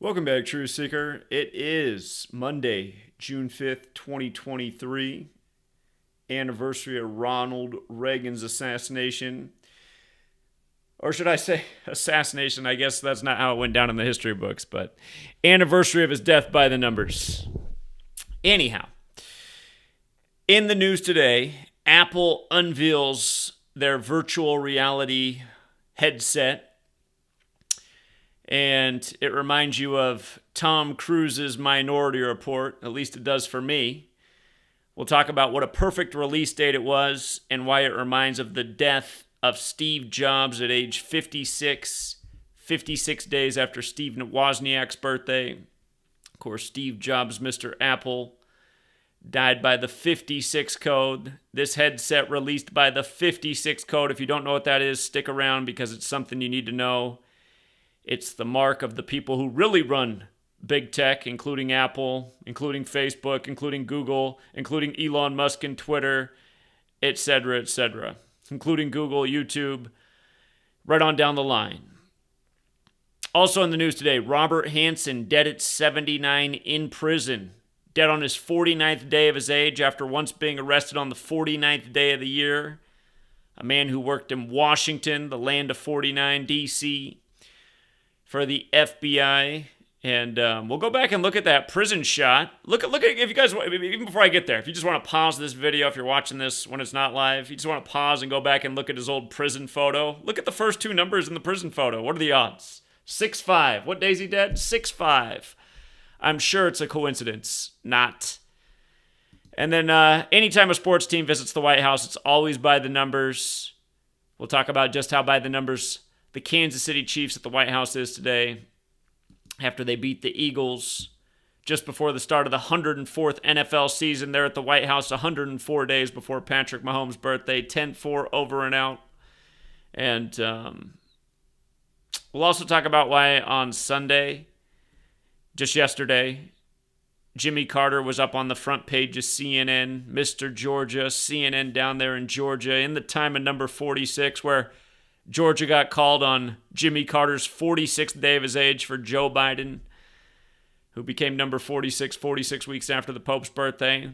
Welcome back, Truth Seeker. It is Monday, June 5th, 2023, anniversary of Ronald Reagan's assassination. Or should I say assassination? I guess that's not how it went down in the history books, but anniversary of his death by the numbers. Anyhow, in the news today, Apple unveils their virtual reality headset. And it reminds you of Tom Cruise's Minority Report, at least it does for me. We'll talk about what a perfect release date it was and why it reminds of the death of Steve Jobs at age 56, 56 days after Steve Wozniak's birthday. Of course, Steve Jobs, Mr. Apple, died by the 56 code. This headset released by the 56 code. If you don't know what that is, stick around because it's something you need to know. It's the mark of the people who really run big tech, including Apple, including Facebook, including Google, including Elon Musk and Twitter, etc., including Google, YouTube, right on down the line. Also in the news today, Robert Hanssen, dead at 79 in prison, dead on his 49th day of his age after once being arrested on the 49th day of the year. A man who worked in Washington, the land of 49, D.C., for the FBI, and we'll go back and look at that prison shot. Look at if you guys, even before I get there, if you just want to pause this video, if you're watching this when it's not live, you just want to pause and go back and look at his old prison photo. Look at the first two numbers in the prison photo. What are the odds? 6'5". What day is he dead? 6'5". I'm sure it's a coincidence, not. And then anytime a sports team visits the White House, it's always by the numbers. We'll talk about just how by the numbers the Kansas City Chiefs at the White House is today after they beat the Eagles just before the start of the 104th NFL season. They're at the White House 104 days before Patrick Mahomes' birthday, 10-4 over and out. And we'll also talk about why on Sunday, just yesterday, Jimmy Carter was up on the front page of CNN, Mr. Georgia, CNN down there in Georgia in the time of number 46, where Georgia got called on Jimmy Carter's 46th day of his age for Joe Biden, who became number 46 weeks after the Pope's birthday.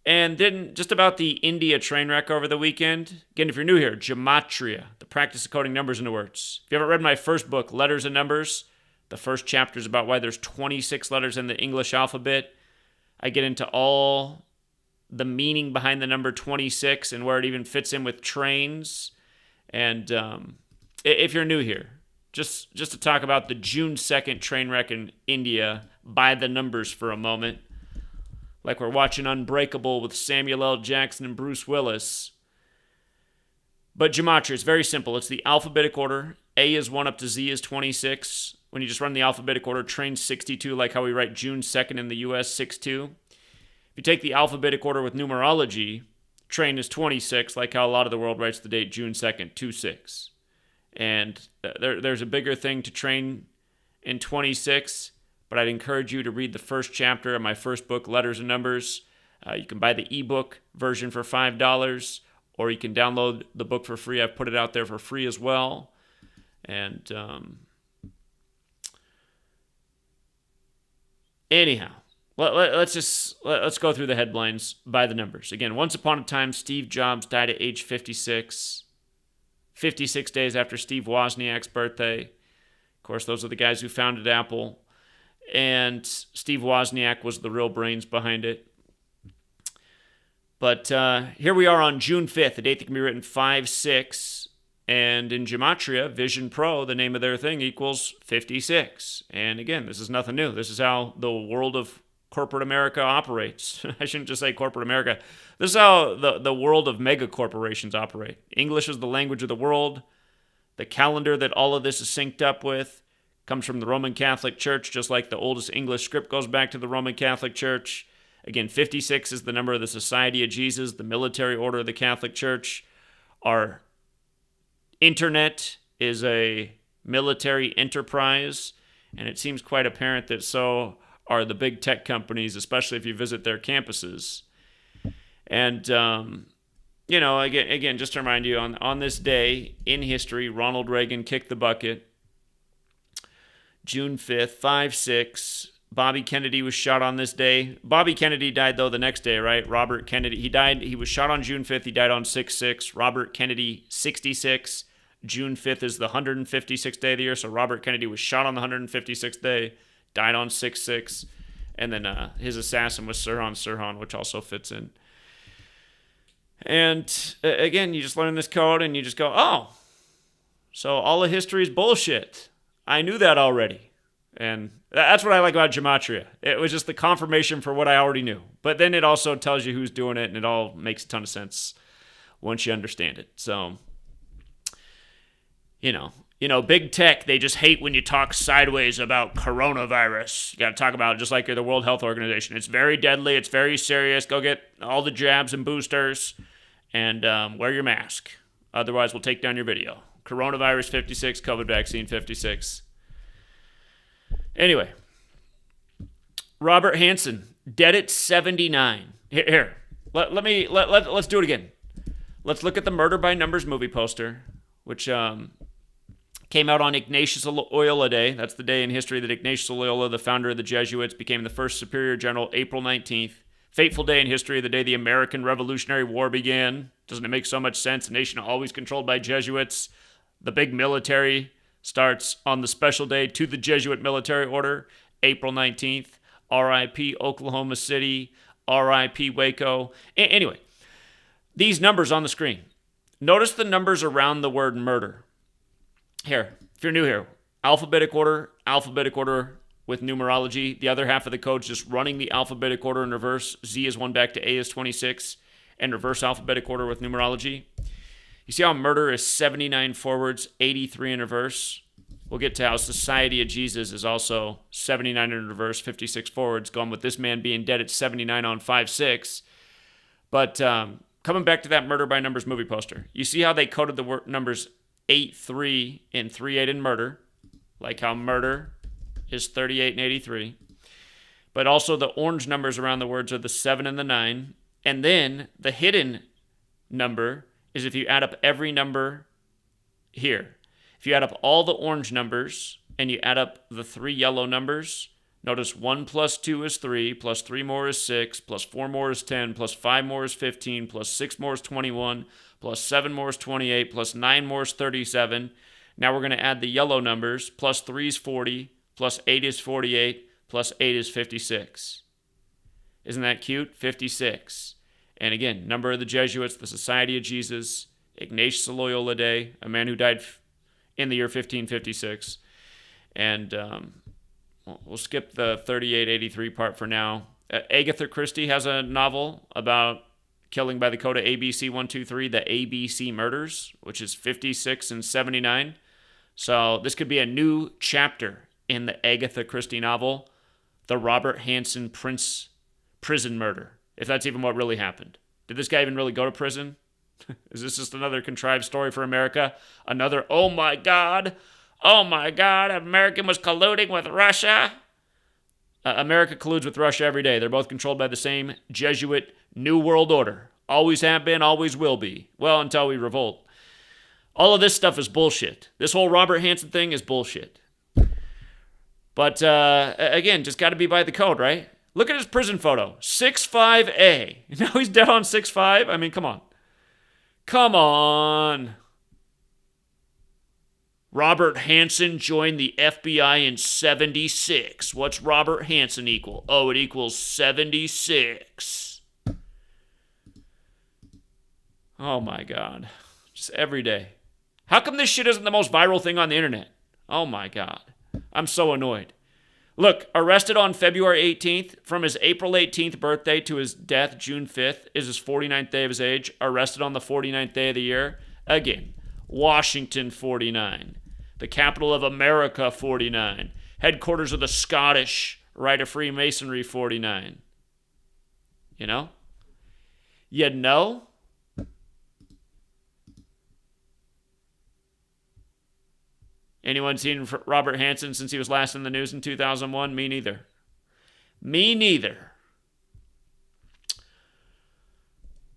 And then just about the India train wreck over the weekend. Again, if you're new here, Gematria, the practice of coding numbers into words. If you haven't read my first book, Letters and Numbers, the first chapter is about why there's 26 letters in the English alphabet. I get into all the meaning behind the number 26 and where it even fits in with trains. And if you're new here, just to talk about the June 2nd train wreck in India by the numbers for a moment, like we're watching Unbreakable with Samuel L. Jackson and Bruce Willis. But Gematria is very simple. It's the alphabetic order. A is 1 up to Z is 26. When you just run the alphabetic order, train 62, like how we write June 2nd in the U.S., 6-2. If you take the alphabetic order with numerology, train is 26, like how a lot of the world writes the date June 2nd, 2-6. And there's a bigger thing to train in 26, but I'd encourage you to read the first chapter of my first book, Letters and Numbers. You can buy the ebook version for $5, or you can download the book for free. I've put it out there for free as well. And anyhow, let's go through the headlines by the numbers. Again, once upon a time, Steve Jobs died at age 56, 56 days after Steve Wozniak's birthday. Of course, those are the guys who founded Apple, and Steve Wozniak was the real brains behind it. But here we are on June 5th, a date that can be written 5-6, and in Gematria, Vision Pro, the name of their thing, equals 56. And again, this is nothing new. This is how the world of corporate America operates. I shouldn't just say corporate America. This is how the world of mega corporations operate. English is the language of the world. The calendar that all of this is synced up with comes from the Roman Catholic Church, just like the oldest English script goes back to the Roman Catholic Church. Again, 56 is the number of the Society of Jesus, the military order of the Catholic Church. Our internet is a military enterprise, and it seems quite apparent that so are the big tech companies, especially if you visit their campuses. And, again, just to remind you, on this day in history, Ronald Reagan kicked the bucket. June 5th, 5-6. Bobby Kennedy was shot on this day. Bobby Kennedy died, though, the next day, right? Robert Kennedy, he was shot on June 5th. He died on 6-6. Robert Kennedy, 66. June 5th is the 156th day of the year, so Robert Kennedy was shot on the 156th day, died on 6-6. And then his assassin was Sirhan, which also fits in. And again, you just learn this code and you just go, oh, so all of history is bullshit. I knew that already. And that's what I like about Gematria. It was just the confirmation for what I already knew. But then it also tells you who's doing it, and it all makes a ton of sense once you understand it. So, you know, big tech, they just hate when you talk sideways about coronavirus. You got to talk about it just like you're the World Health Organization. It's very deadly. It's very serious. Go get all the jabs and boosters and wear your mask. Otherwise, we'll take down your video. Coronavirus 56, COVID vaccine 56. Anyway, Robert Hanssen, dead at 79. Here, let's do it again. Let's look at the Murder by Numbers movie poster, which came out on Ignatius Loyola Day. That's the day in history that Ignatius Loyola, the founder of the Jesuits, became the first superior general, April 19th. Fateful day in history, the day the American Revolutionary War began. Doesn't it make so much sense? A nation always controlled by Jesuits. The big military starts on the special day to the Jesuit military order, April 19th. R.I.P. Oklahoma City, R.I.P. Waco. Anyway, these numbers on the screen. Notice the numbers around the word murder. Here, if you're new here, alphabetic order with numerology. The other half of the code is just running the alphabetic order in reverse. Z is 1 back to A is 26, and reverse alphabetic order with numerology. You see how murder is 79 forwards, 83 in reverse? We'll get to how Society of Jesus is also 79 in reverse, 56 forwards, going with this man being dead at 79 on 5-6. But coming back to that Murder by Numbers movie poster, you see how they coded the numbers 8-3 and 3-8 in murder, like how murder is 38 and 83. But also the orange numbers around the words are the 7 and the 9. And then the hidden number is if you add up every number here. If you add up all the orange numbers and you add up the 3 yellow numbers, notice 1 plus 2 is 3, plus 3 more is 6, plus 4 more is 10, plus 5 more is 15, plus 6 more is 21, plus 7 more is 28, plus 9 more is 37. Now we're going to add the yellow numbers. Plus 3 is 40, plus 8 is 48, plus 8 is 56. Isn't that cute? 56. And again, number of the Jesuits, the Society of Jesus, Ignatius Loyola Day, a man who died in the year 1556. And we'll skip the 3883 part for now. Agatha Christie has a novel about killing by the code of ABC 123, the ABC murders, which is 56 and 79. So this could be a new chapter in the Agatha Christie novel, the Robert Hanssen prison murder, if that's even what really happened. Did this guy even really go to prison? Is this just another contrived story for America? Another, oh my God, American was colluding with Russia? America colludes with Russia every day. They're both controlled by the same Jesuit New World Order. Always have been, always will be. Well, until we revolt. All of this stuff is bullshit. This whole Robert Hanssen thing is bullshit. But again, just got to be by the code, right? Look at his prison photo. 6'5". Now he's dead on 6'5". I mean, come on. Come on. Robert Hanssen joined the FBI in 76. What's Robert Hanssen equal? Oh, it equals 76. Oh my God. Just every day. How come this shit isn't the most viral thing on the internet? Oh my God. I'm so annoyed. Look, arrested on February 18th, from his April 18th birthday to his death, June 5th, is his 49th day of his age. Arrested on the 49th day of the year. Again, Washington 49. The capital of America 49. Headquarters of the Scottish Rite of Freemasonry 49. You know? You know? Anyone seen Robert Hanssen since he was last in the news in 2001? Me neither. Me neither.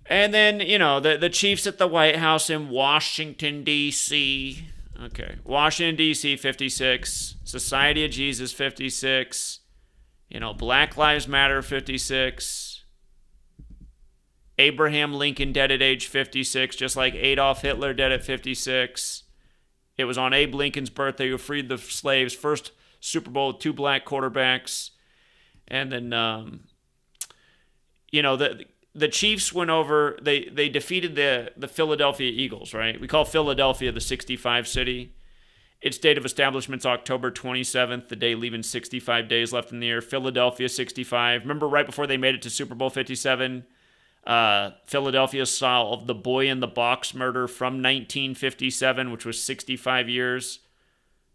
And then, you know, the chiefs at the White House in Washington, D.C. Okay. Washington, D.C., 56. Society of Jesus, 56. Black Lives Matter, 56. Abraham Lincoln dead at age 56, just like Adolf Hitler dead at 56. It was on Abe Lincoln's birthday who freed the slaves. First Super Bowl with 2 black quarterbacks. And then, the Chiefs went over, they defeated the Philadelphia Eagles, right? We call Philadelphia the 65 city. Its date of establishment's October 27th, the day leaving 65 days left in the year. Philadelphia 65. Remember right before they made it to Super Bowl 57, Philadelphia solved the boy in the box murder from 1957, which was 65 years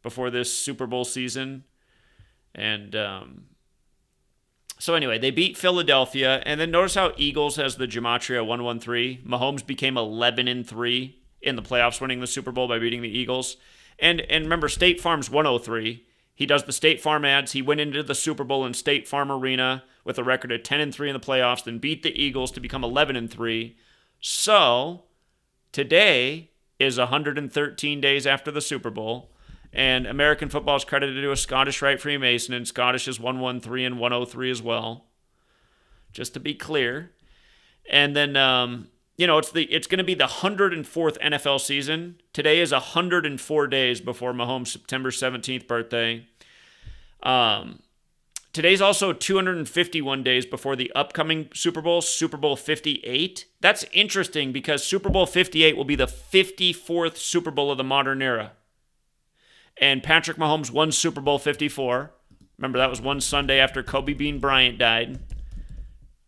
before this Super Bowl season. And so anyway, they beat Philadelphia, and then notice how Eagles has the Gematria 113. Mahomes became 11-3 in the playoffs, winning the Super Bowl by beating the Eagles. And remember, State Farm's 103. He does the State Farm ads. He went into the Super Bowl in State Farm Arena with a record of 10-3 in the playoffs, then beat the Eagles to become 11-3. So today is 113 days after the Super Bowl, and American football is credited to a Scottish Rite Freemason, and Scottish is 113 and 103 as well, just to be clear. And then it's going to be the 104th NFL season. Today is 104 days before Mahomes' September 17th birthday. Today's also 251 days before the upcoming Super Bowl, Super Bowl 58. That's interesting because Super Bowl 58 will be the 54th Super Bowl of the modern era. And Patrick Mahomes won Super Bowl 54. Remember, that was one Sunday after Kobe Bean Bryant died.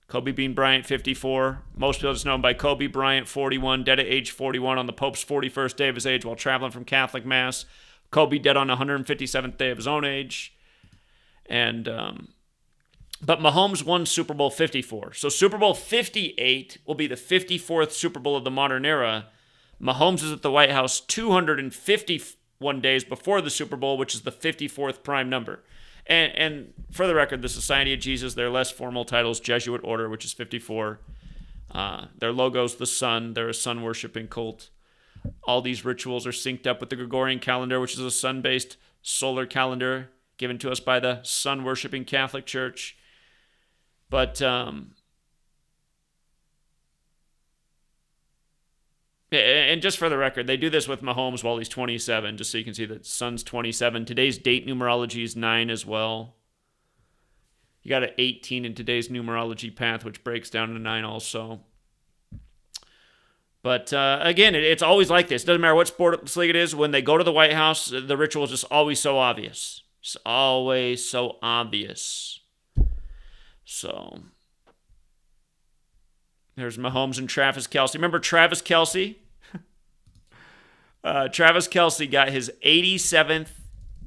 Kobe Bean Bryant, 54. Most people just know him by Kobe Bryant, 41, dead at age 41 on the Pope's 41st day of his age while traveling from Catholic Mass. Kobe dead on the 157th day of his own age. And but Mahomes won Super Bowl 54. So Super Bowl 58 will be the 54th Super Bowl of the modern era. Mahomes is at the White House 251 days before the Super Bowl, which is the 54th prime number. And for the record, the Society of Jesus, their less formal titles, Jesuit Order, which is 54. Their logo's the sun. They're a sun-worshiping cult. All these rituals are synced up with the Gregorian calendar, which is a sun-based solar calendar given to us by the sun-worshiping Catholic Church. But and just for the record, they do this with Mahomes while he's 27, just so you can see that Sun's 27. Today's date numerology is 9 as well. You got an 18 in today's numerology path, which breaks down to 9 also. But again, it's always like this. It doesn't matter what sports league it is. When they go to the White House, the ritual is just always so obvious. It's always so obvious. So there's Mahomes and Travis Kelce. Remember Travis Kelce? Travis Kelce got his 87th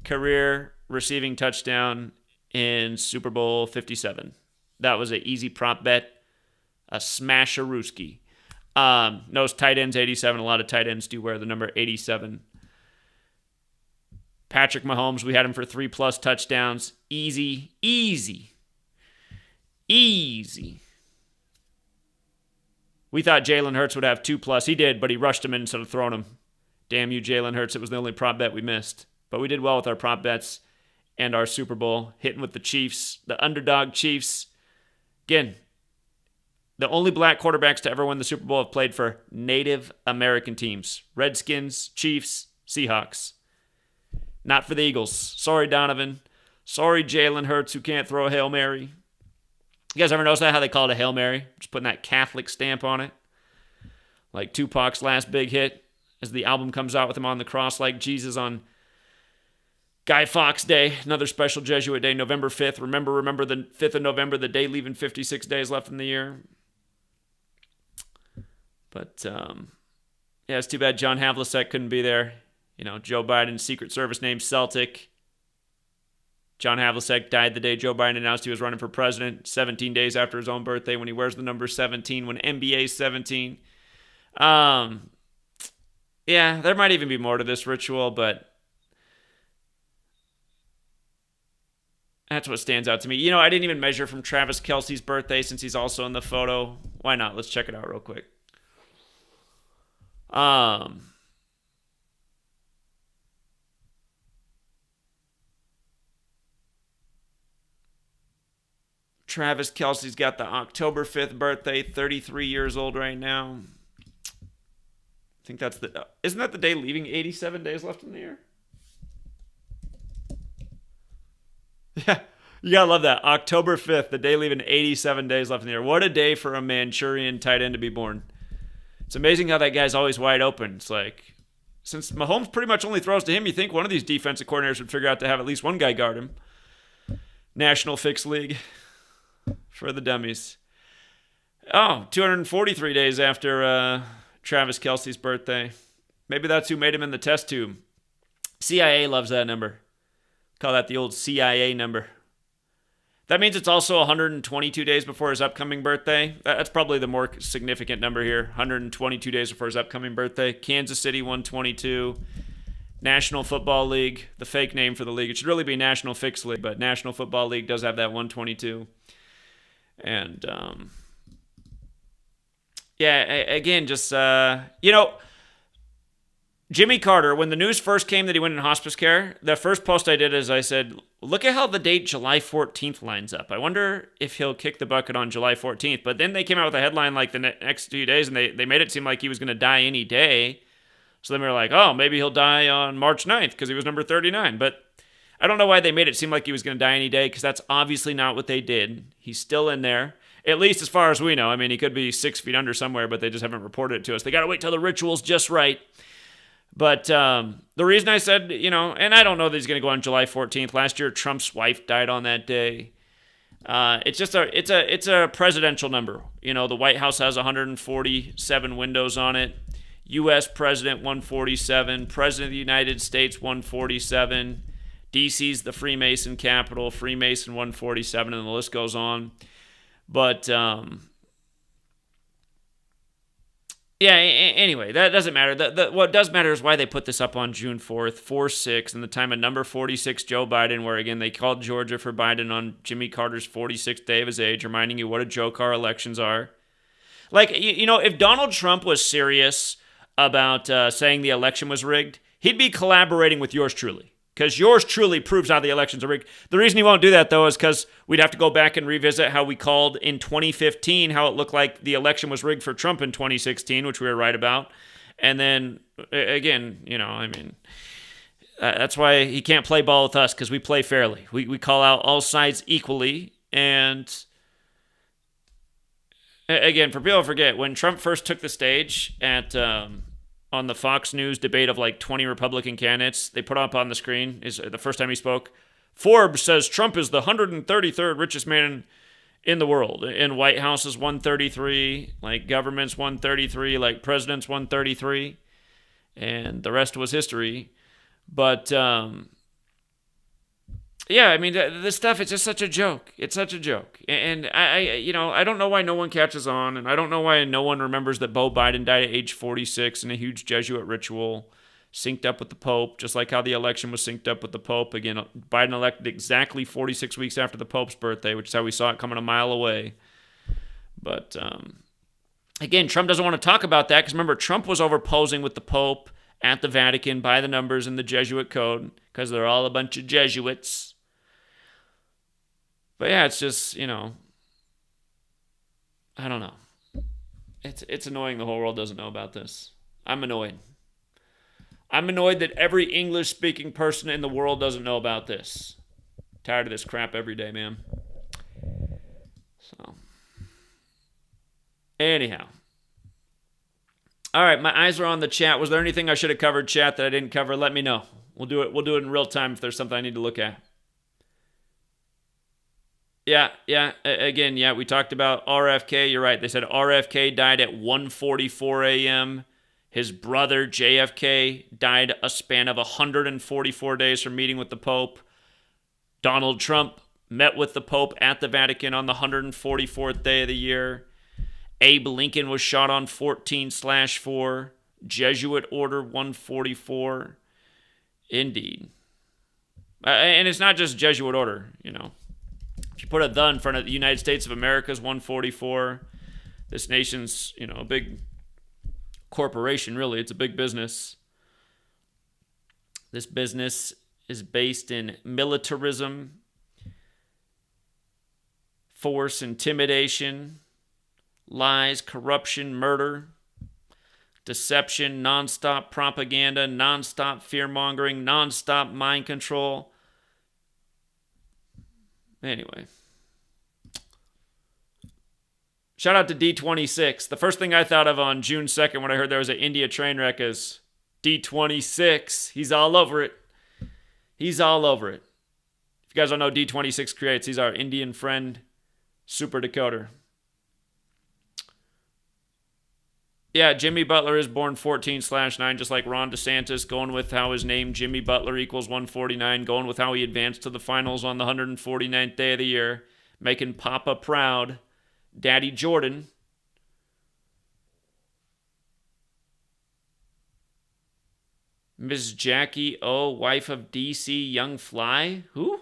career receiving touchdown in Super Bowl 57. That was an easy prop bet. A smash-a-rooski. Notice tight ends 87. A lot of tight ends do wear the number 87. Patrick Mahomes, we had him for 3+ touchdowns. Easy. We thought Jalen Hurts would have 2+. He did, but he rushed him in instead of throwing him. Damn you, Jalen Hurts. It was the only prop bet we missed. But we did well with our prop bets and our Super Bowl, hitting with the Chiefs, the underdog Chiefs. Again, the only black quarterbacks to ever win the Super Bowl have played for Native American teams. Redskins, Chiefs, Seahawks. Not for the Eagles. Sorry, Donovan. Sorry, Jalen Hurts, who can't throw a Hail Mary. You guys ever notice that, how they call it a Hail Mary? Just putting that Catholic stamp on it. Like Tupac's last big hit, as the album comes out with him on the cross like Jesus on Guy Fawkes Day, another special Jesuit day, November 5th. Remember the 5th of November, the day leaving 56 days left in the year. But, yeah, it's too bad John Havlicek couldn't be there. You know, Joe Biden's Secret Service name, Celtic. John Havlicek died the day Joe Biden announced he was running for president, 17 days after his own birthday, when he wears the number 17, when NBA's 17. Yeah, there might even be more to this ritual, but that's what stands out to me. You know, I didn't even measure from Travis Kelce's birthday since he's also in the photo. Why not? Let's check it out real quick. Travis Kelce's got the October 5th birthday, 33 years old right now. I think that's isn't that the day leaving 87 days left in the year? Yeah, you gotta love that. October 5th, the day leaving 87 days left in the year. What a day for a Manchurian tight end to be born. It's amazing how that guy's always wide open. It's like, since Mahomes pretty much only throws to him, you think one of these defensive coordinators would figure out to have at least one guy guard him. National Fix League for the dummies. Oh, 243 days after Travis Kelce's birthday. Maybe that's who made him in the test tube. CIA loves that number. Call that the old CIA number. That means it's also 122 days before his upcoming birthday. That's probably the more significant number here. 122 days before his upcoming birthday. Kansas City 122. National Football League, the fake name for the league. It should really be National Fix League, but National Football League does have that 122. And, yeah, again, just, Jimmy Carter, when the news first came that he went in hospice care, the first post I did is I said, look at how the date July 14th lines up. I wonder if he'll kick the bucket on July 14th. But then they came out with a headline like the next few days, and they made it seem like he was going to die any day. So then we were like, oh, maybe he'll die on March 9th because he was number 39. But I don't know why they made it seem like he was going to die any day, because that's obviously not what they did. He's still in there, at least as far as we know. I mean, he could be 6 feet under somewhere, but they just haven't reported it to us. They got to wait till the ritual's just right. But the reason I said, and I don't know that he's going to go on July 14th. Last year, Trump's wife died on that day. It's a presidential number. The White House has 147 windows on it. U.S. President 147, President of the United States 147, D.C.'s the Freemason capital, Freemason 147, and the list goes on. But anyway, that doesn't matter. What does matter is why they put this up on June 4th, 4-6, in the time of number 46, Joe Biden, where, again, they called Georgia for Biden on Jimmy Carter's 46th day of his age, reminding you what a joke our elections are. Like, if Donald Trump was serious about saying the election was rigged, he'd be collaborating with yours truly, because yours truly proves how the elections are rigged. The reason he won't do that, though, is because we'd have to go back and revisit how we called in 2015 how it looked like the election was rigged for Trump in 2016, which we were right about. And then, again, that's why he can't play ball with us, because we play fairly. We call out all sides equally. And again, for people to forget, when Trump first took the stage at on the Fox News debate of like 20 Republican candidates, they put up on the screen, is the first time he spoke, Forbes says Trump is the 133rd richest man in the world. And White House is 133, like government's 133, like president's 133, and the rest was history. But this stuff, it's just such a joke. It's such a joke. And I don't know why no one catches on, and I don't know why no one remembers that Beau Biden died at age 46 in a huge Jesuit ritual, synced up with the Pope, just like how the election was synced up with the Pope. Again, Biden elected exactly 46 weeks after the Pope's birthday, which is how we saw it coming a mile away. But, again, Trump doesn't want to talk about that, because remember, Trump was over posing with the Pope at the Vatican by the numbers in the Jesuit code, because they're all a bunch of Jesuits. But yeah, it's just, I don't know. It's annoying the whole world doesn't know about this. I'm annoyed. I'm annoyed that every English-speaking person in the world doesn't know about this. Tired of this crap every day, man. So, anyhow. All right, my eyes are on the chat. Was there anything I should have covered, chat, that I didn't cover? Let me know. We'll do it in real time if there's something I need to look at. Yeah. Again, we talked about RFK. You're right. They said RFK died at 1:44 a.m. His brother, JFK, died a span of 144 days from meeting with the Pope. Donald Trump met with the Pope at the Vatican on the 144th day of the year. Abe Lincoln was shot on 14/4. Jesuit Order 144. Indeed. And it's not just Jesuit Order, If you put a "the" in front of the United States of America's 144, this nation's, a big corporation, really. It's a big business. This business is based in militarism, force, intimidation, lies, corruption, murder, deception, nonstop propaganda, nonstop fear-mongering, nonstop mind control. Anyway. Shout out to D26. The first thing I thought of on June 2nd when I heard there was an India train wreck is D26. He's all over it. He's all over it. If you guys don't know D26 creates, he's our Indian friend, super decoder. Yeah, Jimmy Butler is born 14/9, just like Ron DeSantis, going with how his name, Jimmy Butler, equals 149, going with how he advanced to the finals on the 149th day of the year, making Papa proud. Daddy Jordan. Miss Jackie O, wife of DC Young Fly. Who?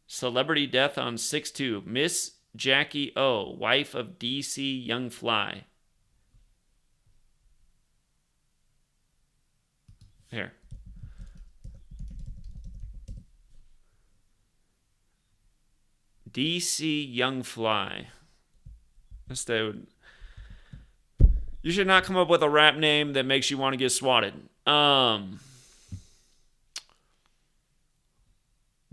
Celebrity death on 6/2. Miss Jackie O, wife of DC Young Fly. Here. DC Young Fly. This dude. You should not come up with a rap name that makes you want to get swatted.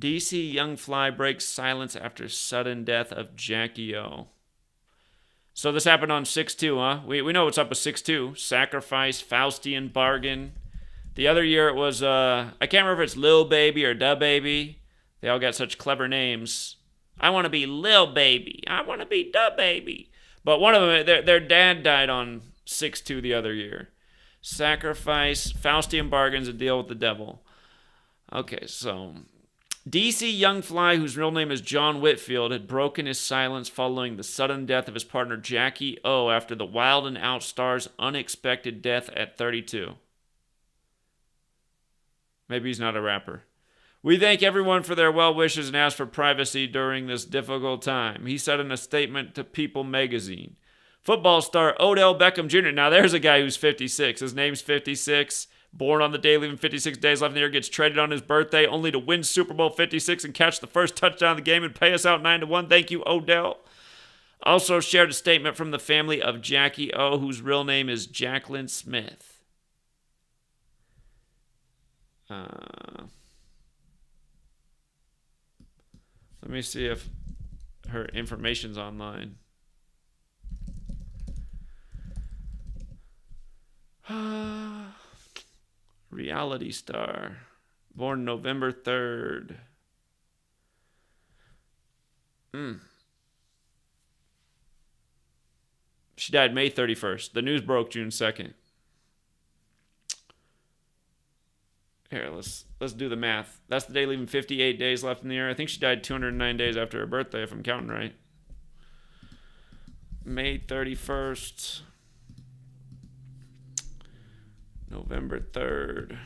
DC Young Fly breaks silence after sudden death of Jackie O. So this happened on 6/2, huh? We know what's up with 6/2. Sacrifice, Faustian Bargain. The other year it was, I can't remember if it's Lil Baby or Da Baby. They all got such clever names. I want to be Lil Baby. I want to be Da Baby. But one of them, their dad died on 6/2 the other year. Sacrifice, Faustian Bargains, a deal with the devil. Okay, so DC Young Fly, whose real name is John Whitfield, had broken his silence following the sudden death of his partner Jackie O after the Wild and Out star's unexpected death at 32. Maybe he's not a rapper. We thank everyone for their well wishes and ask for privacy during this difficult time, he said in a statement to People magazine. Football star Odell Beckham Jr. Now there's a guy who's 56. His name's 56. Born on the day, leaving 56 days left in the year, gets traded on his birthday only to win Super Bowl 56 and catch the first touchdown of the game and pay us out 9-1. Thank you, Odell. Also shared a statement from the family of Jackie O, whose real name is Jacqueline Smith. Let me see if her information's online. Reality star. Born November 3rd. She died May 31st. The news broke June 2nd. Here, let's do the math. That's the day leaving 58 days left in the year. I think she died 209 days after her birthday, if I'm counting right. May 31st. November 3rd.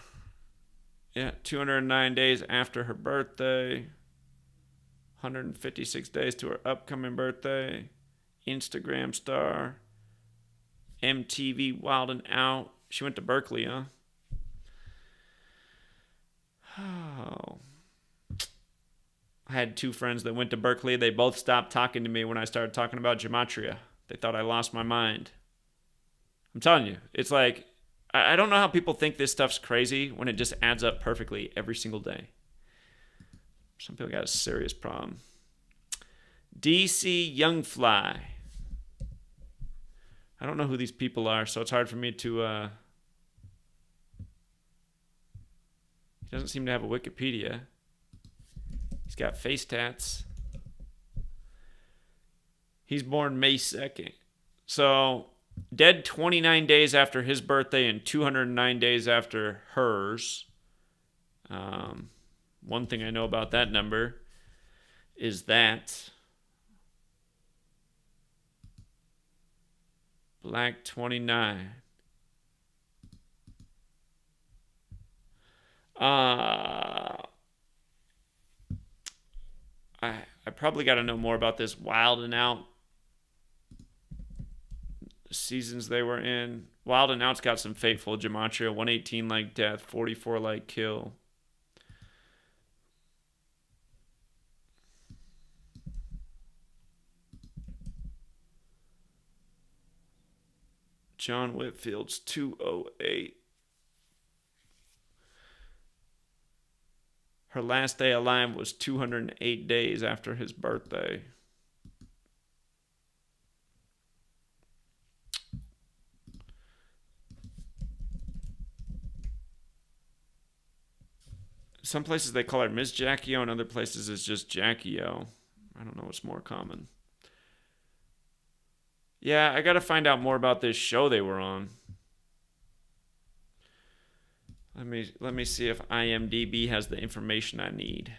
Yeah, 209 days after her birthday. 156 days to her upcoming birthday. Instagram star. MTV Wild and Out. She went to Berkeley, huh? Oh. I had two friends that went to Berkeley. They both stopped talking to me when I started talking about gematria. They thought I lost my mind. I'm telling you, it's like, I don't know how people think this stuff's crazy when it just adds up perfectly every single day. Some people got a serious problem. DC Young Fly. I don't know who these people are, so it's hard for me to... He doesn't seem to have a Wikipedia. He's got face tats. He's born May 2nd. So, dead 29 days after his birthday and 209 days after hers. One thing I know about that number is that Black 29. I probably got to know more about this Wild and Out seasons they were in. Wild and Out's got some fateful gematria. 118 like death, 44 like kill. John Whitfield's 208. Her last day alive was 208 days after his birthday. Some places they call her Miss Jackie O, and other places it's just Jackie O. I don't know what's more common. Yeah, I gotta find out more about this show they were on. Let me see if IMDb has the information I need.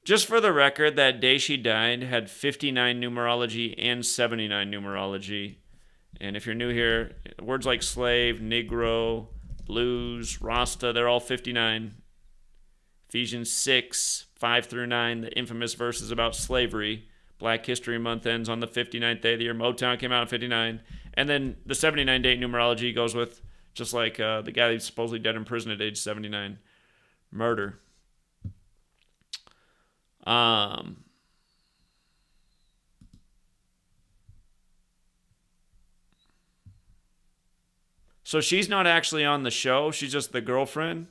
Just for the record, that day she died had 59 numerology and 79 numerology. And if you're new here, words like slave, Negro, blues, Rasta, they're all 59. Ephesians 6, 5 through 9, the infamous verses about slavery. Black History Month ends on the 59th day of the year. Motown came out in 59. And then the 79 date numerology goes with, just like the guy who's supposedly dead in prison at age 79. Murder. So she's not actually on the show. She's just the girlfriend.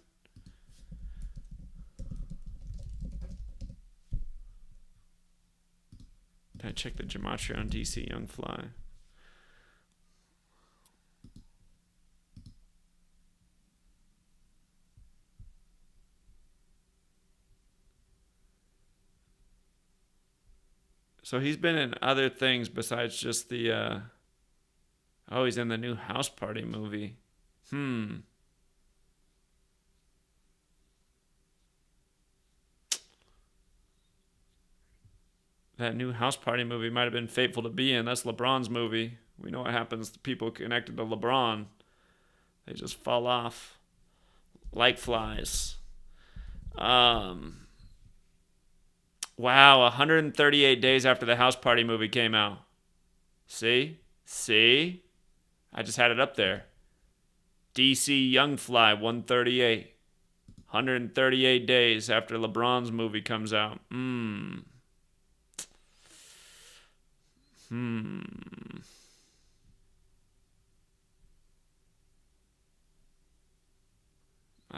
I check the gematria on DC Young Fly. So he's been in other things besides just the oh, he's in the new House Party movie. That new House Party movie might have been Fateful to Be In. That's LeBron's movie. We know what happens to people connected to LeBron. They just fall off like flies. Wow, 138 days after the House Party movie came out. See? I just had it up there. DC Young Fly 138. 138 days after LeBron's movie comes out. I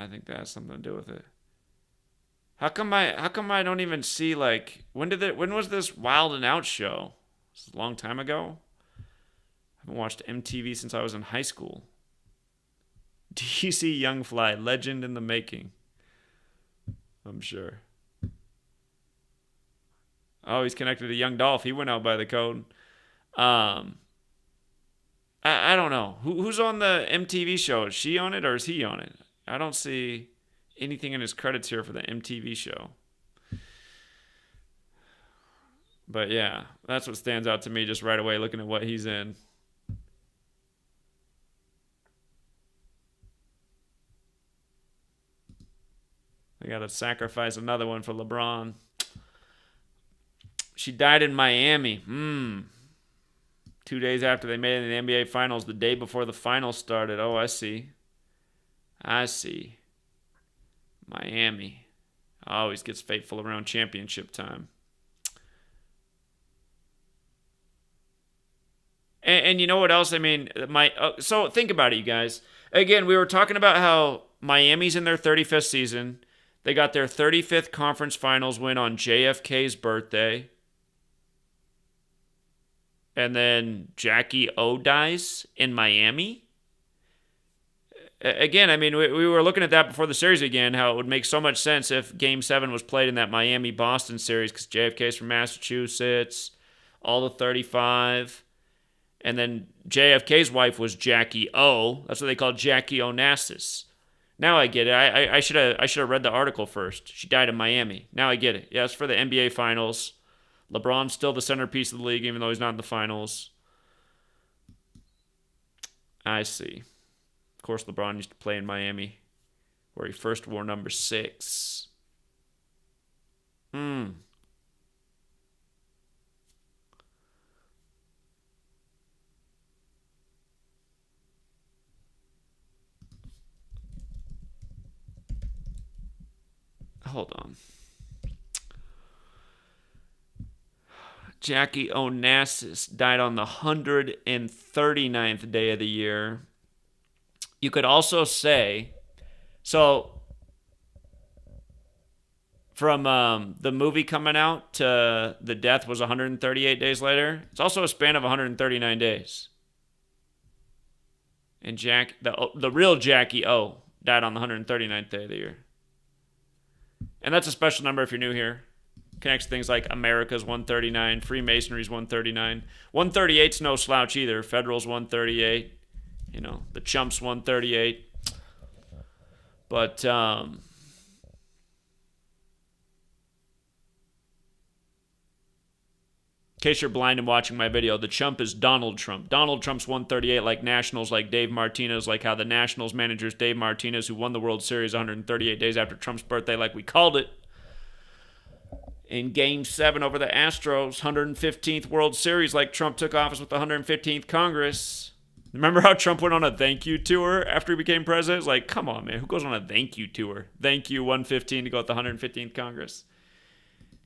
think that has something to do with it. How come I don't even see, like, when was this Wild and Out show? This is a long time ago. I haven't watched MTV since I was in high school. DC Young Fly, legend in the making. I'm sure. Oh, he's connected to Young Dolph. He went out by the code. I don't know. Who's on the MTV show? Is she on it or is he on it? I don't see anything in his credits here for the MTV show. But yeah, that's what stands out to me just right away looking at what he's in. They got to sacrifice another one for LeBron. She died in Miami. 2 days after they made it in the NBA Finals, the day before the finals started. Oh, I see. Miami. Always gets fateful around championship time. And you know what else? I mean, so think about it, you guys. Again, we were talking about how Miami's in their 35th season. They got their 35th conference finals win on JFK's birthday. And then Jackie O dies in Miami. Again, I mean, we were looking at that before the series began, how it would make so much sense if Game 7 was played in that Miami-Boston series, because JFK's from Massachusetts, all the 35. And then JFK's wife was Jackie O. That's what they called Jackie Onassis. Now I get it. I should have read the article first. She died in Miami. Now I get it. Yeah, it's for the NBA Finals. LeBron's still the centerpiece of the league, even though he's not in the finals. I see. Of course, LeBron used to play in Miami, where he first wore number 6. hold on. Jackie Onassis died on the 139th day of the year. You could also say, so from the movie coming out to the death was 138 days later. It's also a span of 139 days. And the real Jackie O died on the 139th day of the year. And that's a special number if you're new here. Connects things like America's 139, Freemasonry's 139. 138's no slouch either. Federal's 138. You know, the Chump's 138. But, in case you're blind and watching my video, the Chump is Donald Trump. Donald Trump's 138, like Nationals, like Dave Martinez, like how the Nationals manager's Dave Martinez, who won the World Series 138 days after Trump's birthday, like we called it, in Game 7 over the Astros, 115th World Series, like Trump took office with the 115th Congress. Remember how Trump went on a thank you tour after he became president? It's like, come on, man. Who goes on a thank you tour? Thank you, 115 to go at the 115th Congress.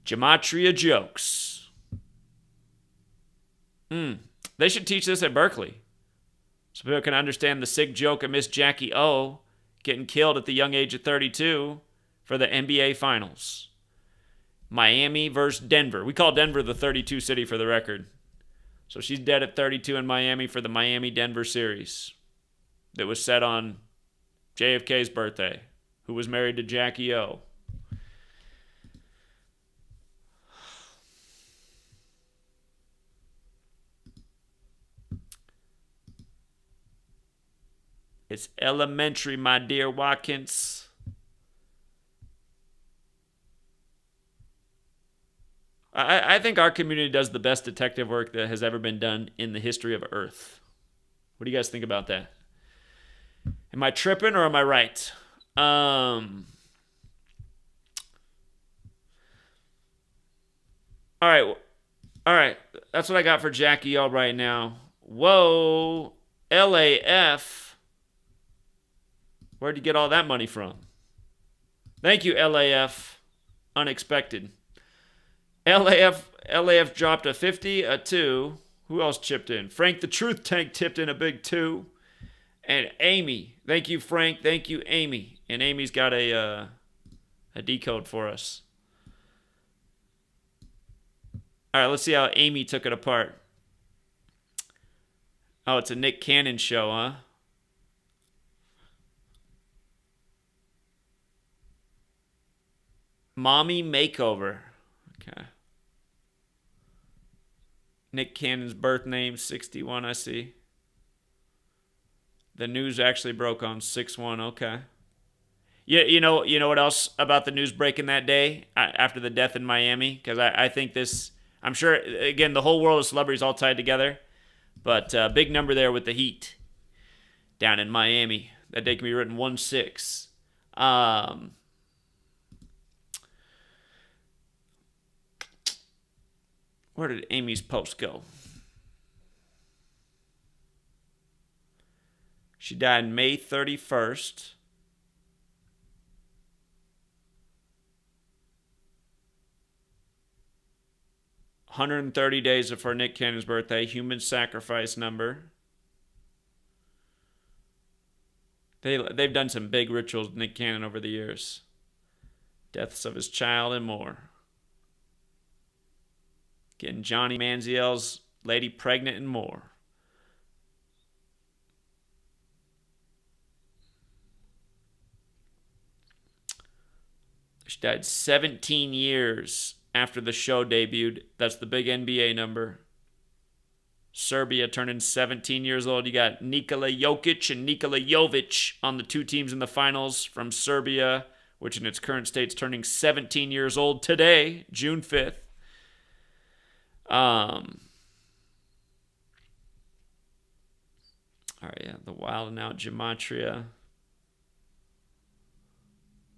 Gematria jokes. They should teach this at Berkeley, so people can understand the sick joke of Miss Jackie O getting killed at the young age of 32 for the NBA Finals. Miami versus Denver. We call Denver the 32 city for the record. So she's dead at 32 in Miami for the Miami-Denver series that was set on JFK's birthday, who was married to Jackie O. It's elementary, my dear Watkins. I think our community does the best detective work that has ever been done in the history of Earth. What do you guys think about that? Am I tripping or am I right? All right. That's what I got for Jackie O right now. Whoa, LAF. Where'd you get all that money from? Thank you, LAF. Unexpected. LAF dropped a 50, a 2. Who else chipped in? Frank the Truth Tank tipped in a big 2. And Amy. Thank you, Frank. Thank you, Amy. And Amy's got a decode for us. All right, let's see how Amy took it apart. Oh, it's a Nick Cannon show, huh? Mommy Makeover. Okay. Nick Cannon's birth name, 61, I see. The news actually broke on 6/1, okay. Yeah, you know what else about the news breaking that day after the death in Miami? Because I think this, I'm sure, again, the whole world of celebrities all tied together. But big number there with the Heat down in Miami. That day can be written 1-6. Where did Amy's post go? She died May 31st. $130 days before Nick Cannon's birthday. Human sacrifice number. They've done some big rituals with Nick Cannon over the years. Deaths of his child and more. Getting Johnny Manziel's lady pregnant and more. She died 17 years after the show debuted. That's the big NBA number. Serbia turning 17 years old. You got Nikola Jokic and Nikola Jovic on the two teams in the finals from Serbia, which in its current state is turning 17 years old today, June 5th. All right, yeah, the Wild and Out Gematria.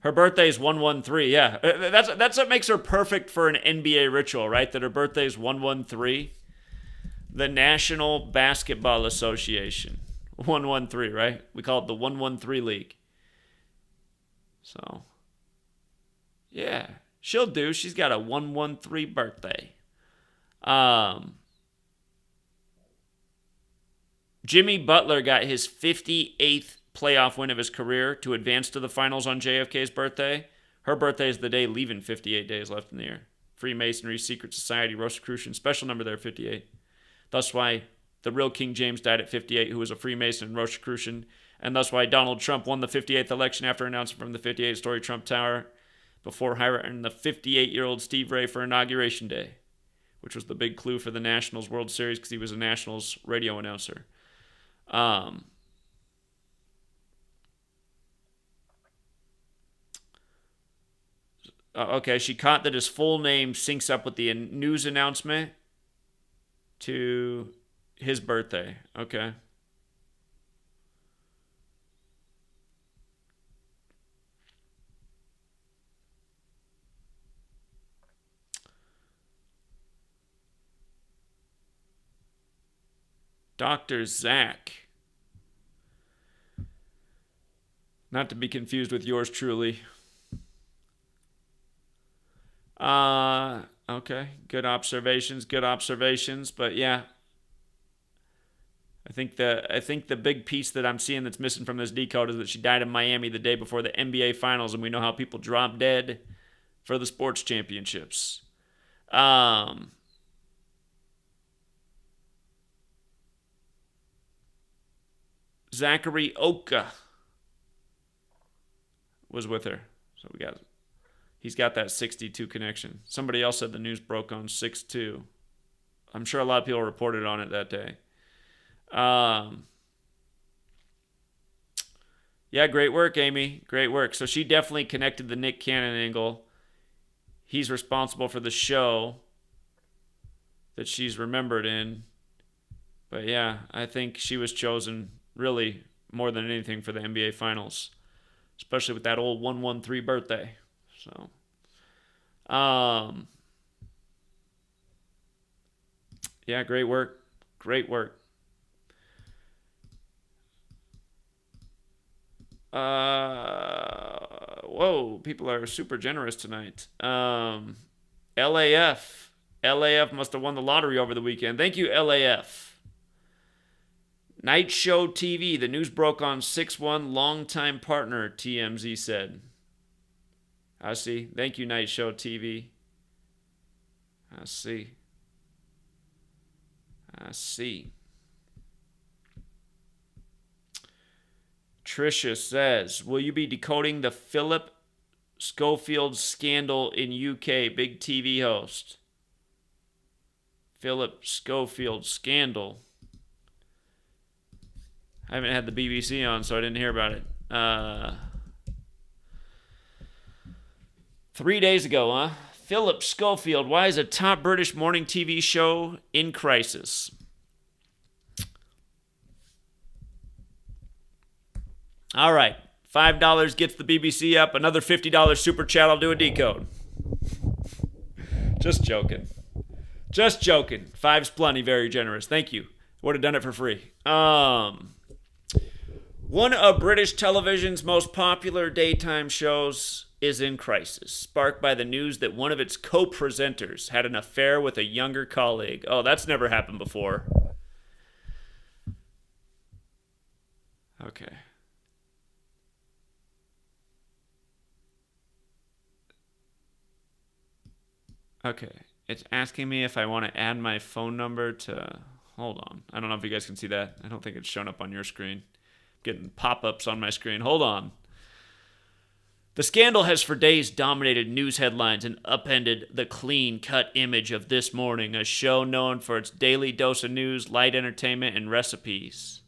Her birthday is 113. Yeah, that's what makes her perfect for an NBA ritual, right? That her birthday is 113. The National Basketball Association, 113, right? We call it the 113 League. So, Yeah, she'll do. She's got a 113 birthday. Jimmy Butler got his 58th playoff win of his career to advance to the finals on JFK's birthday. Her birthday is the day leaving 58 days left in the year. Freemasonry, Secret Society, Rosicrucian, special number there, 58. Thus why the real King James died at 58, who was a Freemason and Rosicrucian. And thus why Donald Trump won the 58th election after announcing from the 58-story Trump Tower before hiring the 58-year-old Steve Ray for Inauguration Day, which was the big clue for the Nationals World Series because he was a Nationals radio announcer. Okay, she caught that his full name syncs up with the news announcement to his birthday. Okay. Dr. Zach. Not to be confused with yours truly. Okay. Good observations. But yeah. I think the big piece that I'm seeing that's missing from this decode is that she died in Miami the day before the NBA Finals, and we know how people drop dead for the sports championships. Zachary Oka was with her. So he's got that 62 connection. Somebody else said the news broke on 6/2. I'm sure a lot of people reported on it that day. Yeah, great work, Amy. Great work. So she definitely connected the Nick Cannon angle. He's responsible for the show that she's remembered in. But yeah, I think she was chosen really more than anything for the NBA Finals, especially with that old 113 birthday. So, yeah, great work. Whoa, people are super generous tonight. LAF must have won the lottery over the weekend. Thank you, LAF. Night Show TV. The news broke on 6/1. Longtime partner, TMZ said. I see. Thank you, Night Show TV. I see. Trisha says, will you be decoding the Philip Schofield scandal in UK? Big TV host. Philip Schofield scandal. I haven't had the BBC on, so I didn't hear about it. 3 days ago, huh? Philip Schofield, why is a top British morning TV show in crisis? All right. $5 gets the BBC up. Another $50 super chat. I'll do a decode. Just joking. Five's plenty. Very generous. Thank you. Would have done it for free. One of British television's most popular daytime shows is in crisis, sparked by the news that one of its co-presenters had an affair with a younger colleague. Oh, that's never happened before. Okay. It's asking me if I want to add my phone number to... Hold on. I don't know if you guys can see that. I don't think it's shown up on your screen. Getting pop-ups on my screen. Hold on. The scandal has for days dominated news headlines and upended the clean-cut image of This Morning, a show known for its daily dose of news, light entertainment, and recipes.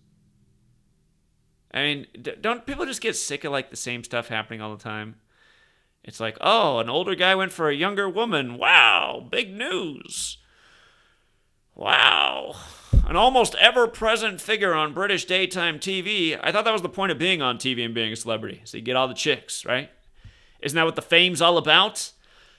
I mean, don't people just get sick of like the same stuff happening all the time? It's like, oh, an older guy went for a younger woman. Wow, big news. Wow. An almost ever-present figure on British daytime TV. I thought that was the point of being on TV and being a celebrity. So you get all the chicks, right? Isn't that what the fame's all about?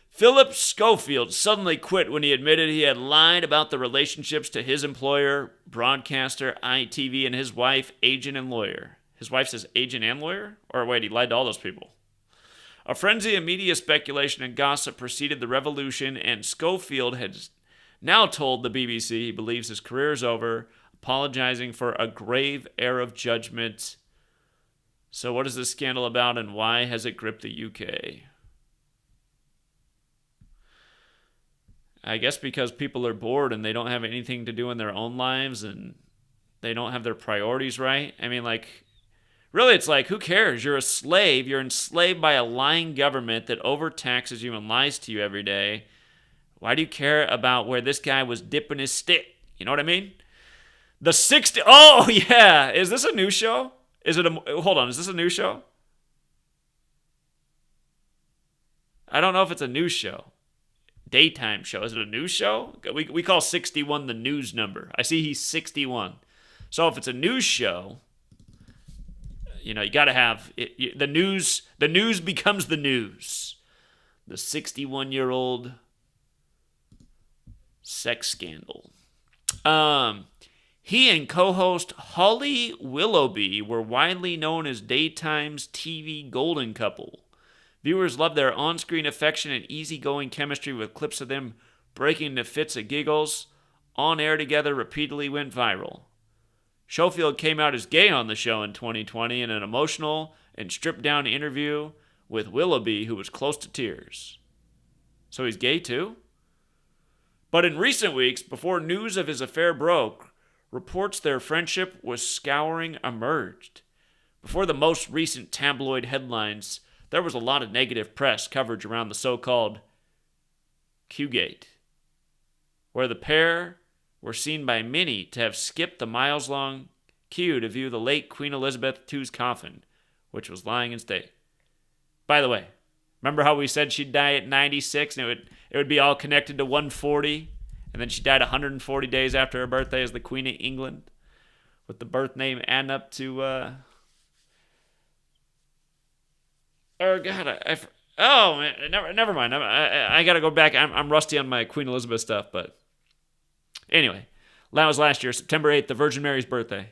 Philip Schofield suddenly quit when he admitted he had lied about the relationships to his employer, broadcaster, ITV, and his wife, agent and lawyer. His wife says agent and lawyer? Or wait, he lied to all those people. A frenzy of media speculation and gossip preceded the revolution, and Schofield has now told the BBC he believes his career is over, apologizing for a grave error of judgment. So what is this scandal about, and why has it gripped the UK? I guess because people are bored and they don't have anything to do in their own lives and they don't have their priorities right. I mean, like, really, it's like, who cares? You're a slave. You're enslaved by a lying government that overtaxes you and lies to you every day. Why do you care about where this guy was dipping his stick? You know what I mean? The 60... Oh, yeah. Is this a new show? Hold on. Is this a new show? I don't know if it's a news show. Daytime show. Is it a news show? We call 61 the news number. I see he's 61. So if it's a news show, you know, you got to have the news. The news becomes the news. The 61-year-old sex scandal. He and co-host Holly Willoughby were widely known as Daytime's TV golden couple. Viewers loved their on-screen affection and easygoing chemistry, with clips of them breaking into fits of giggles. On air together repeatedly went viral. Schofield came out as gay on the show in 2020 in an emotional and stripped-down interview with Willoughby, who was close to tears. So he's gay too? But in recent weeks, before news of his affair broke, reports their friendship was scouring emerged. Before the most recent tabloid headlines, there was a lot of negative press coverage around the so-called Q-Gate, where the pair were seen by many to have skipped the miles-long queue to view the late Queen Elizabeth II's coffin, which was lying in state. By the way, remember how we said she'd die at 96 and it would be all connected to 140, and then she died 140 days after her birthday as the Queen of England, with the birth name adding up to... Oh, God, never mind. I got to go back. I'm rusty on my Queen Elizabeth stuff, but anyway, that was last year, September 8th, the Virgin Mary's birthday.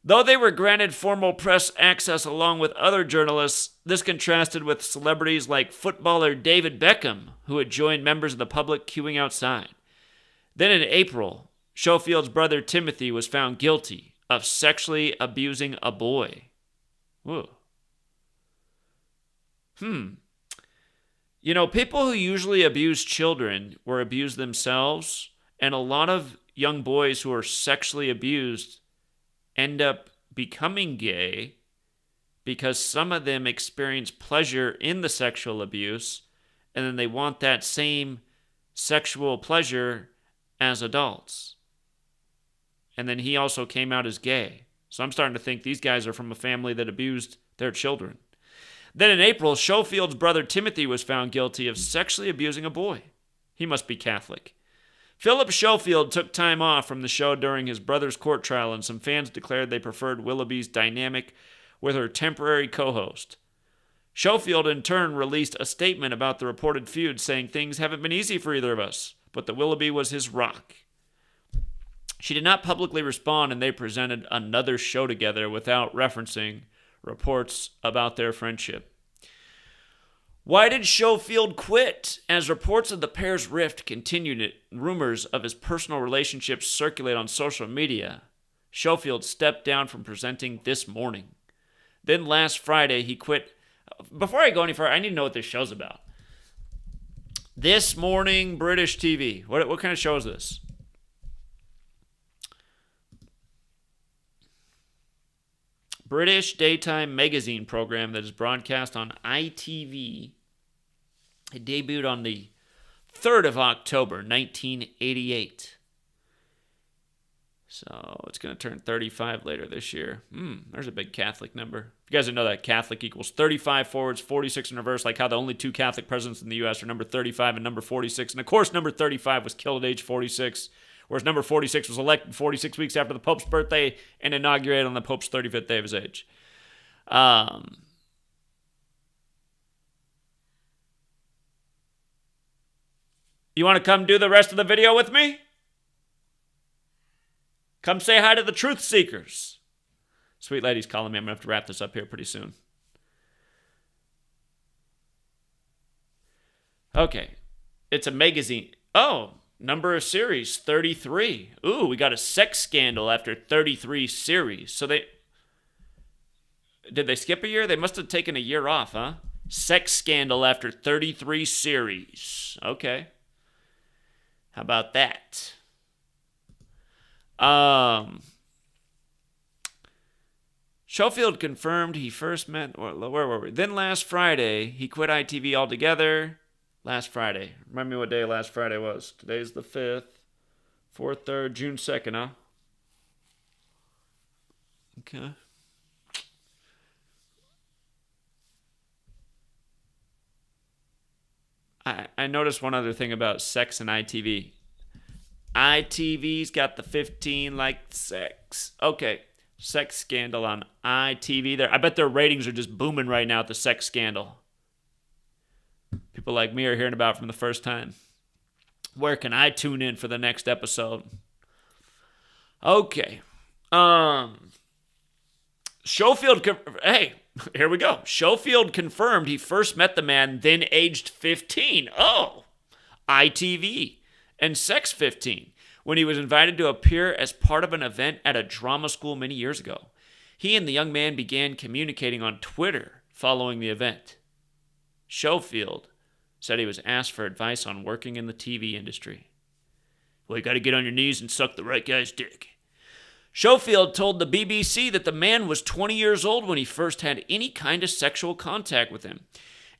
Though they were granted formal press access along with other journalists, this contrasted with celebrities like footballer David Beckham, who had joined members of the public queuing outside. Then in April, Schofield's brother Timothy was found guilty of sexually abusing a boy. Whoa. You know, people who usually abuse children were abused themselves, and a lot of young boys who are sexually abused end up becoming gay because some of them experience pleasure in the sexual abuse, and then they want that same sexual pleasure as adults. And then he also came out as gay. So I'm starting to think these guys are from a family that abused their children. Then in April, Schofield's brother Timothy was found guilty of sexually abusing a boy. He must be Catholic. Philip Schofield took time off from the show during his brother's court trial, and some fans declared they preferred Willoughby's dynamic with her temporary co-host. Schofield in turn released a statement about the reported feud, saying things haven't been easy for either of us, but that Willoughby was his rock. She did not publicly respond, and they presented another show together without referencing reports about their friendship. Why did Schofield quit? As reports of the pair's rift continued, rumors of his personal relationships circulate on social media. Schofield stepped down from presenting This Morning. Then last Friday, he quit. Before I go any further, I need to know what this show's about. This Morning, British TV. What kind of show is this? British daytime magazine program that is broadcast on ITV. It debuted on the 3rd of October, 1988. So it's going to turn 35 later this year. There's a big Catholic number. If you guys didn't know that, Catholic equals 35 forwards, 46 in reverse, like how the only two Catholic presidents in the U.S. are number 35 and number 46. And of course, number 35 was killed at age 46. Whereas number 46 was elected 46 weeks after the Pope's birthday and inaugurated on the Pope's 35th day of his age. You want to come do the rest of the video with me? Come say hi to the truth seekers. Sweet lady's calling me. I'm going to have to wrap this up here pretty soon. Okay. It's a magazine. Oh, number of series 33. Ooh, we got a sex scandal after 33 series. So they did they skip a year? They must have taken a year off, huh? Sex scandal after 33 series. Okay. How about that? Schofield confirmed he first met. Where were we? Then last Friday, he quit ITV altogether. Last Friday. Remind me what day last Friday was. Today's the 5th. 4th, 3rd, June 2nd, huh? Okay. I noticed one other thing about sex and ITV. ITV's got the 15 like sex. Okay. Sex scandal on ITV. I bet their ratings are just booming right now at the sex scandal. People like me are hearing about it from the first time. Where can I tune in for the next episode? Okay. Schofield. Hey, here we go. Schofield confirmed he first met the man then aged 15. Oh, ITV and Sex 15 when he was invited to appear as part of an event at a drama school many years ago. He and the young man began communicating on Twitter following the event. Schofield said he was asked for advice on working in the TV industry. Well, you got to get on your knees and suck the right guy's dick. Schofield told the BBC that the man was 20 years old when he first had any kind of sexual contact with him.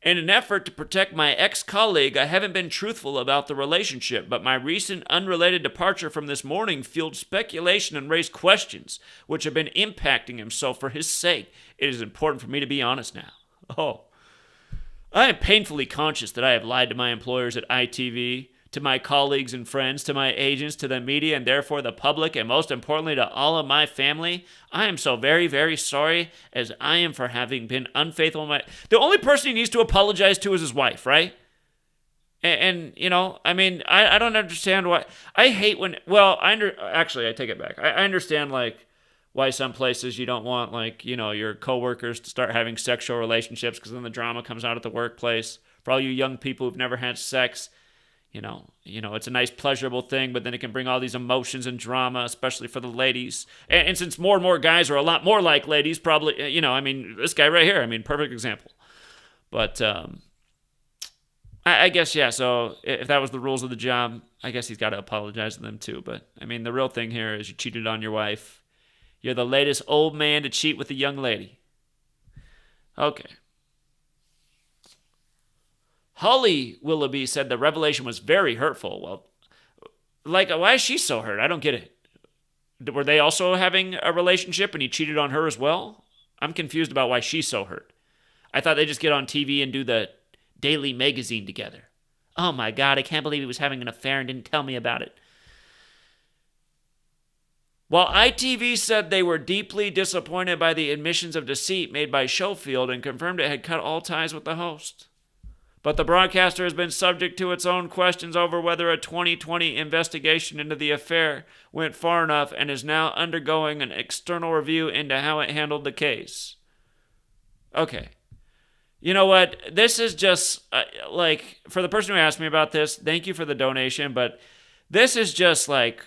In an effort to protect my ex-colleague, I haven't been truthful about the relationship, but my recent unrelated departure from this morning fueled speculation and raised questions, which have been impacting him, so for his sake, it is important for me to be honest now. Oh. I am painfully conscious that I have lied to my employers at ITV, to my colleagues and friends, to my agents, to the media, and therefore the public, and most importantly to all of my family. I am so very, very sorry as I am for having been unfaithful. The only person he needs to apologize to is his wife, right? And you know, I mean, I don't understand why. I hate when, actually, I take it back. I understand, like, why some places you don't want, like, you know, your coworkers to start having sexual relationships because then the drama comes out at the workplace. For all you young people who've never had sex, you know, it's a nice, pleasurable thing, but then it can bring all these emotions and drama, especially for the ladies. And since more and more guys are a lot more like ladies, probably, you know, I mean, this guy right here, I mean, perfect example. But I guess, yeah, so if that was the rules of the job, I guess he's got to apologize to them too. But, I mean, the real thing here is you cheated on your wife. You're the latest old man to cheat with a young lady. Okay. Holly Willoughby said the revelation was very hurtful. Well, like, why is she so hurt? I don't get it. Were they also having a relationship and he cheated on her as well? I'm confused about why she's so hurt. I thought they just get on TV and do the daily magazine together. Oh my God, I can't believe he was having an affair and didn't tell me about it. While ITV said they were deeply disappointed by the admissions of deceit made by Schofield and confirmed it had cut all ties with the host. But the broadcaster has been subject to its own questions over whether a 2020 investigation into the affair went far enough and is now undergoing an external review into how it handled the case. Okay. You know what? This is just, like, for the person who asked me about this, thank you for the donation, but this is just like,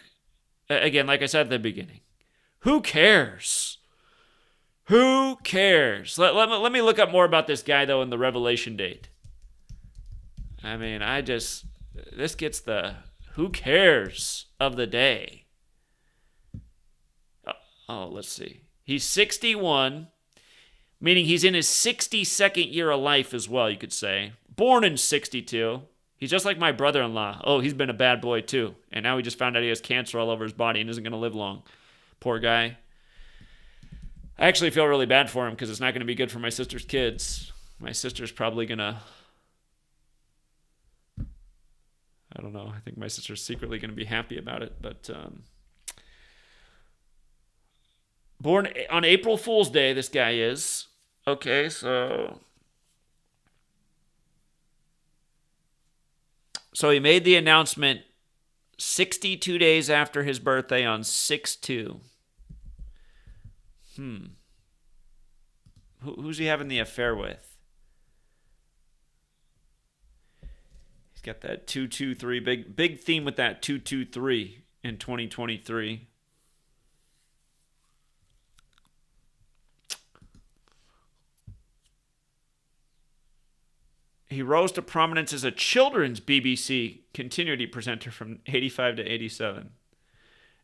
again, like I said at the beginning, who cares? Who cares? Let me look up more about this guy, though, in the revelation date. I mean, this gets the who cares of the day. Oh, let's see. He's 61, meaning he's in his 62nd year of life as well, you could say. Born in 62. He's just like my brother-in-law. Oh, he's been a bad boy too. And now he just found out he has cancer all over his body and isn't going to live long. Poor guy. I actually feel really bad for him because it's not going to be good for my sister's kids. My sister's probably going to... I don't know. I think my sister's secretly going to be happy about it. But born on April Fool's Day, this guy is. Okay, so he made the announcement 62 days after his birthday on 6/2. Who's he having the affair with? got that 223, big theme with that 223 in 2023. He rose to prominence as a children's BBC continuity presenter from 85 to 87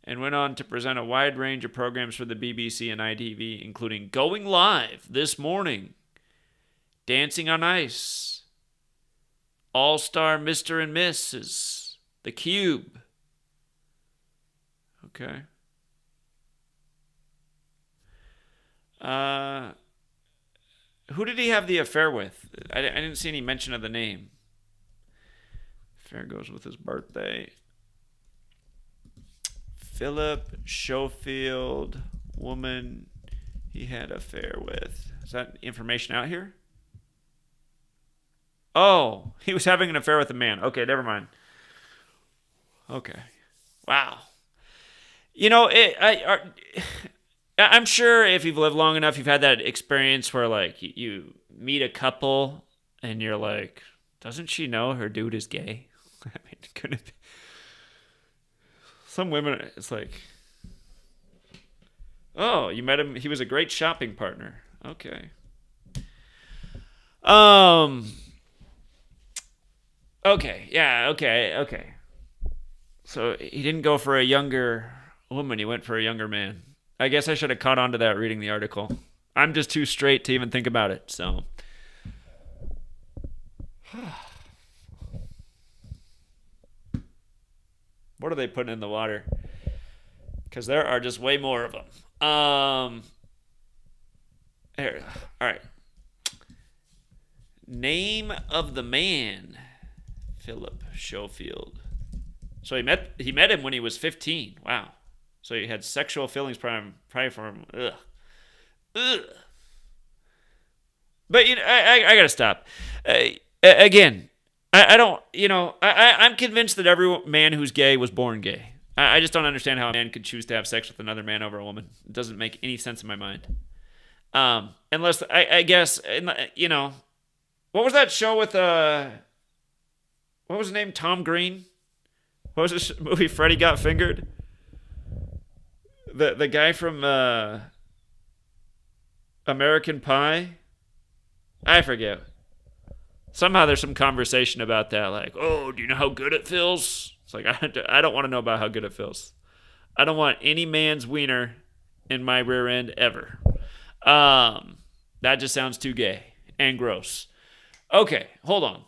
and went on to present a wide range of programs for the BBC and ITV, including Going Live This Morning, Dancing on Ice, All-Star Mr. and Mrs., The Cube. Okay. Who did he have the affair with? I didn't see any mention of the name. Affair goes with his birthday. Philip Schofield, woman he had affair with. Is that information out here? Oh, he was having an affair with a man. Okay, never mind. Okay. Wow. You know, I'm sure if you've lived long enough, you've had that experience where, like, you meet a couple and you're like, doesn't she know her dude is gay? I mean, couldn't it be? Some women, it's like, oh, you met him. He was a great shopping partner. Okay. Okay. Yeah. Okay. So he didn't go for a younger woman. He went for a younger man. I guess I should have caught on to that reading the article. I'm just too straight to even think about it. So. What are they putting in the water? Because there are just way more of them. Here. All right. Name of the man. Philip Schofield. So he met him when he was 15. Wow. So he had sexual feelings probably for him. Ugh. But you know, I gotta stop. Again, I don't. You know, I'm convinced that every man who's gay was born gay. I just don't understand how a man could choose to have sex with another man over a woman. It doesn't make any sense in my mind. Unless I guess, you know, what was that show with what was his name? Tom Green. What was this movie? Freddy Got Fingered. The guy from American Pie. I forget. Somehow there's some conversation about that, like, oh, do you know how good it feels? It's like, I don't want to know about how good it feels. I don't want any man's wiener in my rear end ever. That just sounds too gay and gross. Okay, hold on.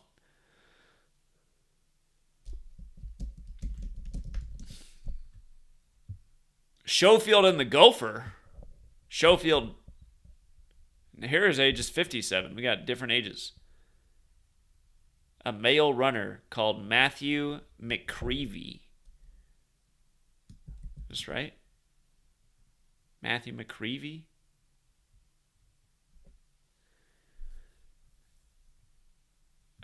Schofield and the Gopher. Schofield, here his age is 57. We got different ages. A male runner called Matthew McCreevy. Is this right? Matthew McCreevy?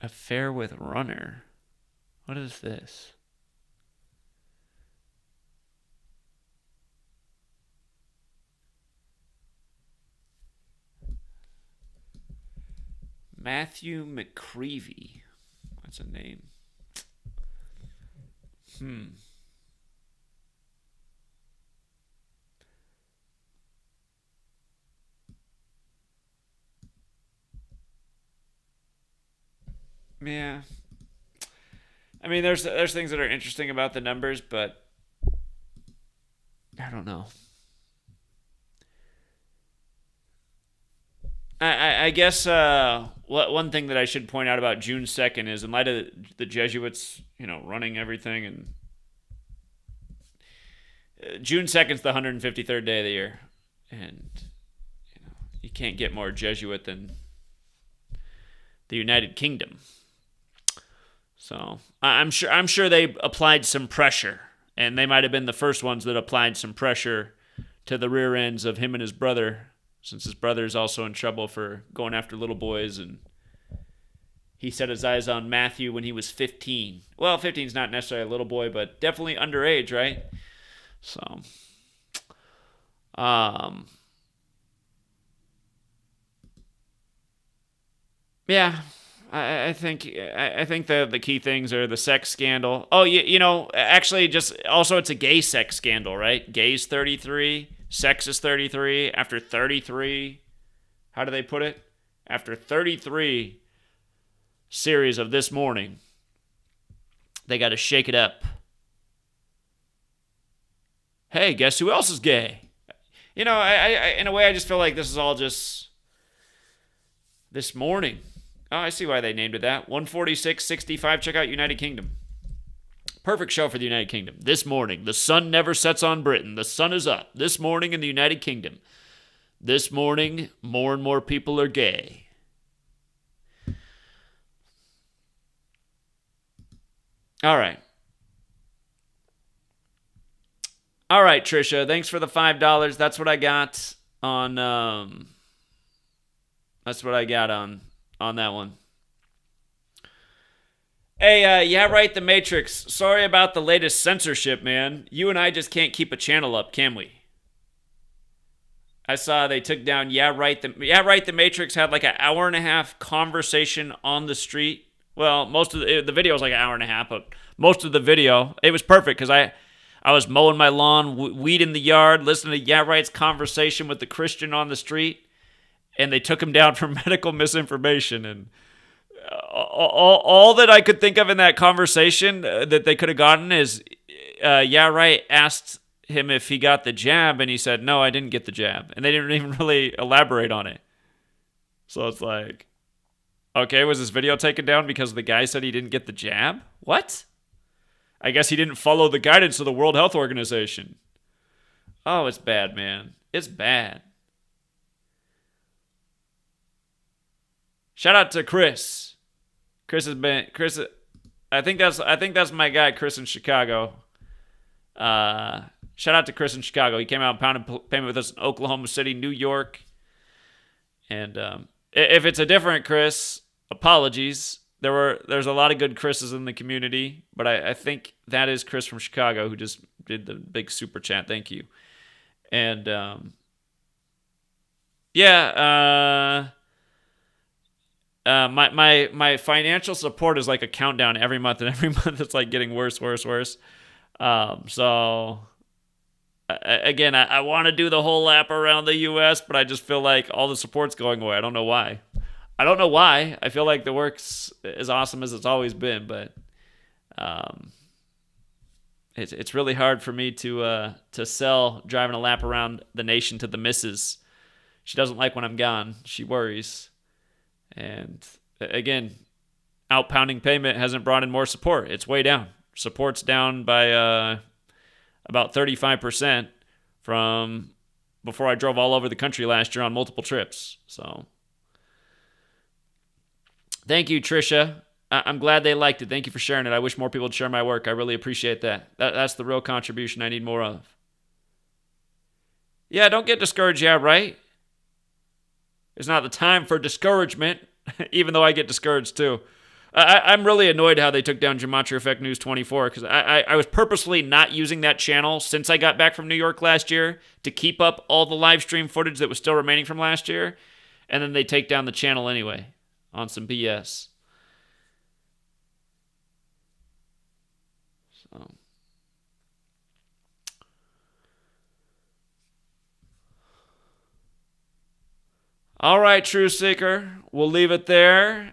Affair with runner. What is this? Matthew McCreevy. That's a name. Yeah. I mean, there's things that are interesting about the numbers, but I don't know. I guess one thing that I should point out about June 2nd is, in light of the Jesuits, running everything, and June 2nd is the 153rd day of the year, and you can't get more Jesuit than the United Kingdom. So I'm sure they applied some pressure, and they might have been the first ones that applied some pressure to the rear ends of him and his brother, since his brother is also in trouble for going after little boys, and he set his eyes on Matthew when he was 15. Well, 15 is not necessarily a little boy, but definitely underage, right? So, yeah, I think the key things are the sex scandal. Oh, actually, just also it's a gay sex scandal, right? Gay's 33, sex is 33. After 33, how do they put it? After 33 series of This Morning, they got to shake it up. Hey, guess who else is gay? I in a way, I just feel like this is all just This Morning. Oh, I see why they named it that. 146.65. Check out United Kingdom. Perfect show for the United Kingdom. This morning, the sun never sets on Britain. The sun is up. This morning in the United Kingdom. This morning, more and more people are gay. All right. All right, Trisha. Thanks for the $5. That's what I got on. That's what I got on that one. Hey, yeah, right, The Matrix. Sorry about the latest censorship, man. You and I just can't keep a channel up, can we? I saw they took down Yeah, right, The Matrix had like an hour and a half conversation on the street. Well, most of the video was like an hour and a half, but most of the video, it was perfect because I was mowing my lawn, weed in the yard, listening to Yeah, right's conversation with the Christian on the street, and they took him down for medical misinformation. And all that I could think of in that conversation that they could have gotten is, Yeah, right asked him if he got the jab, and he said, no, I didn't get the jab. And they didn't even really elaborate on it. So it's like, okay, was this video taken down because the guy said he didn't get the jab? What? I guess he didn't follow the guidance of the World Health Organization. Oh, it's bad, man. It's bad. Shout out to Chris. I think that's my guy, Chris in Chicago. Shout out to Chris in Chicago. He came out and pounded payment with us in Oklahoma City, New York. And if it's a different Chris, apologies. There's a lot of good Chris's in the community, but I think that is Chris from Chicago who just did the big super chat. Thank you. And my financial support is like a countdown every month, and every month it's like getting worse. So again, I want to do the whole lap around the U.S., but I just feel like all the support's going away. I don't know why. I feel like the work's as awesome as it's always been, but it's really hard for me to sell driving a lap around the nation to the missus. She doesn't like when I'm gone. She worries. And again, outpounding payment hasn't brought in more support. It's way down. Support's down by about 35% from before I drove all over the country last year on multiple trips. So thank you, Trisha. I'm glad they liked it. Thank you for sharing it. I wish more people would share my work. I really appreciate that. That's the real contribution I need more of. Yeah, don't get discouraged, yeah, right? It's not the time for discouragement, even though I get discouraged too. I'm really annoyed how they took down GematriaEffectNews 24 because I was purposely not using that channel since I got back from New York last year to keep up all the live stream footage that was still remaining from last year. And then they take down the channel anyway on some BS. So. All right, True Seeker. We'll leave it there.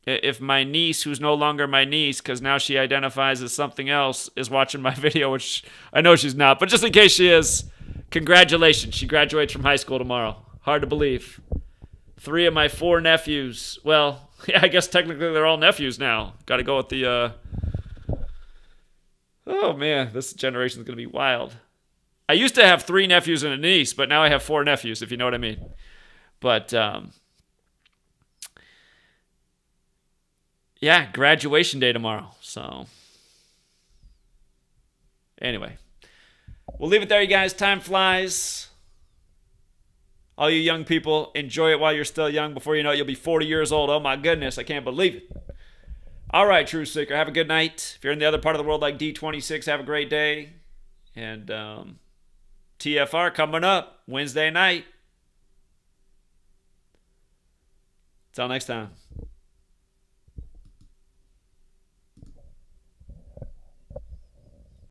If my niece, who's no longer my niece, because now she identifies as something else, is watching my video, which I know she's not, but just in case she is, congratulations. She graduates from high school tomorrow. Hard to believe. 3 of my 4 nephews. Well, yeah, I guess technically they're all nephews now. Got to go with the... Oh, man, this generation's going to be wild. I used to have 3 nephews and a niece, but now I have 4 nephews, if you know what I mean. But, yeah, graduation day tomorrow. So, anyway, we'll leave it there, you guys. Time flies. All you young people, enjoy it while you're still young. Before you know it, you'll be 40 years old. Oh, my goodness, I can't believe it. All right, True Seeker, have a good night. If you're in the other part of the world like D26, have a great day. And, TFR coming up Wednesday night. Till next time.